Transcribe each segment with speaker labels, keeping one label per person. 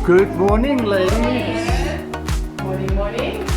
Speaker 1: Good morning, ladies.
Speaker 2: Morning, morning.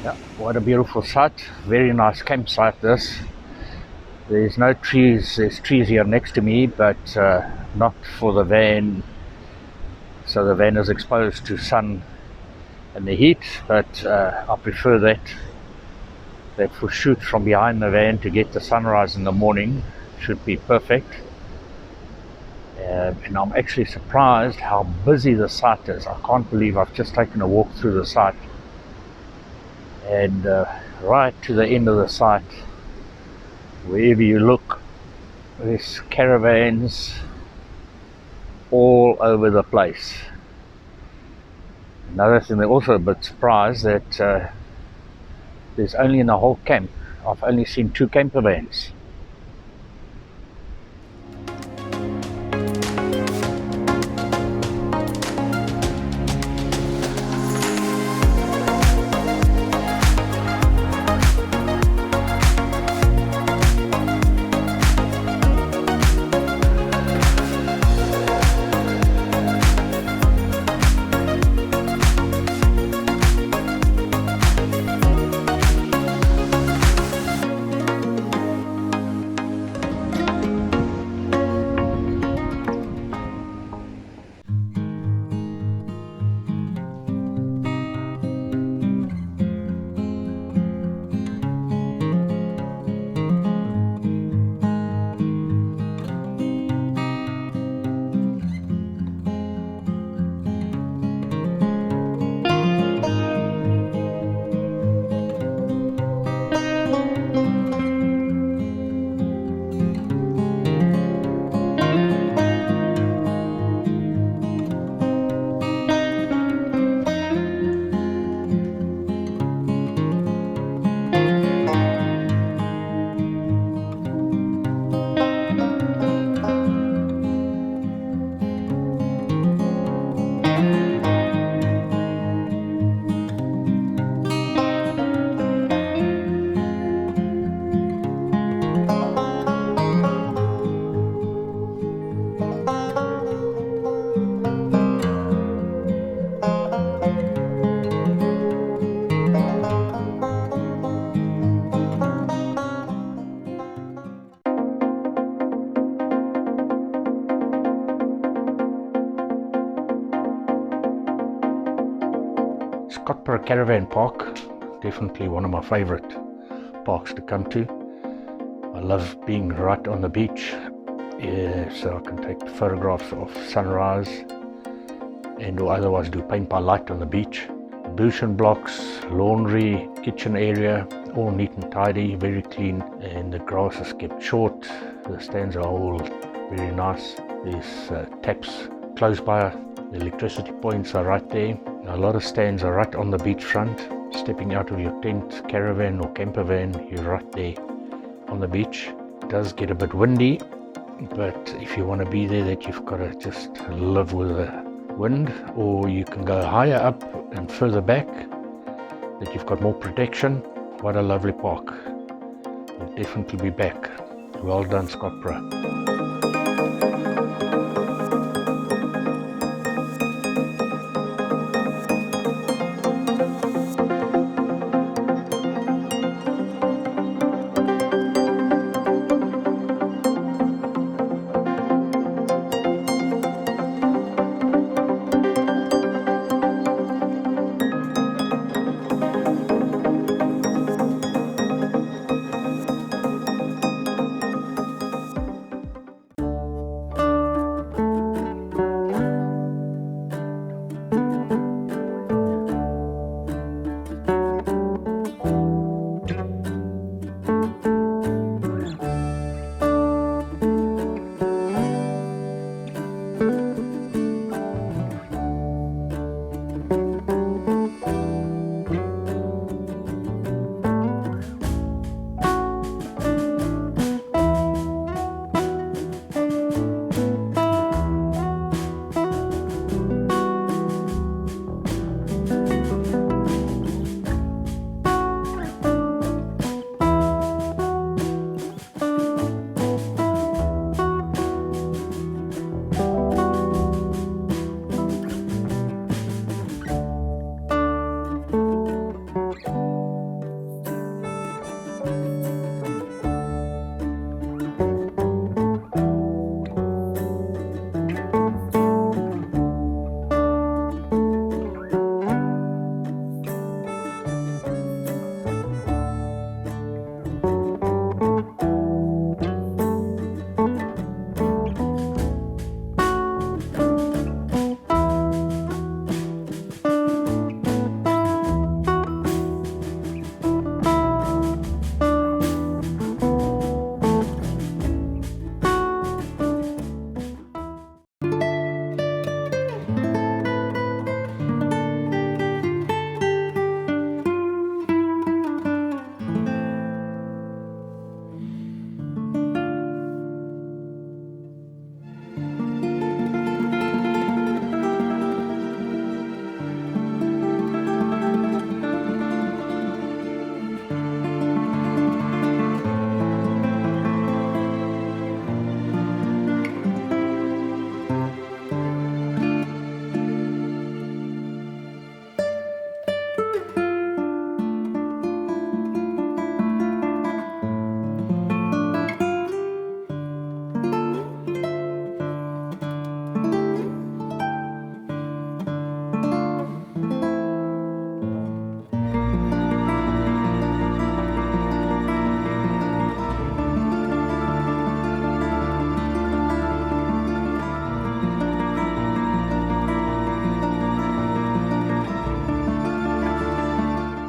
Speaker 1: Yeah, what a beautiful sight. Very nice campsite this. There's no trees. There's trees here next to me, but not for the van. So the van is exposed to sun and the heat, but I prefer that for shoot from behind the van to get the sunrise in the morning should be perfect. And I'm actually surprised how busy the site is. I can't believe I've just taken a walk through the site, and right to the end of the site, wherever you look, there's caravans all over the place. Another thing, they're also a bit surprised that there's only in the whole camp, I've only seen 2 camper vans. Scottburgh Caravan Park, definitely one of my favorite parks to come to. I love being right on the beach, so I can take photographs of sunrise and or otherwise do paint by light on the beach. Ablution blocks, laundry, kitchen area, all neat and tidy, very clean, and the grass is kept short. The stands are all very nice. There's taps close by. The electricity points are right there. A lot of stands are right on the beachfront. Stepping out of your tent, caravan or camper van, you're right there on the beach. It does get a bit windy, but if you want to be there, that you've got to just live with the wind, or you can go higher up and further back, that you've got more protection. What a lovely park. We'll definitely be back. Well done, Scottburgh.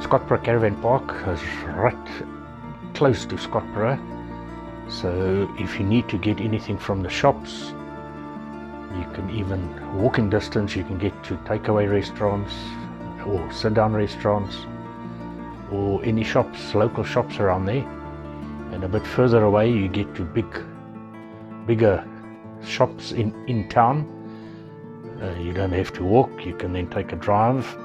Speaker 1: Scottburgh Caravan Park is right close to Scottburgh, so if you need to get anything from the shops, you can even walking distance, you can get to takeaway restaurants or sit down restaurants or any shops, local shops around there. And a bit further away you get to bigger shops in town. You don't have to walk, you can then take a drive.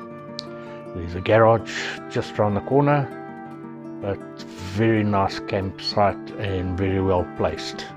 Speaker 1: There's a garage just around the corner, but very nice campsite and very well placed.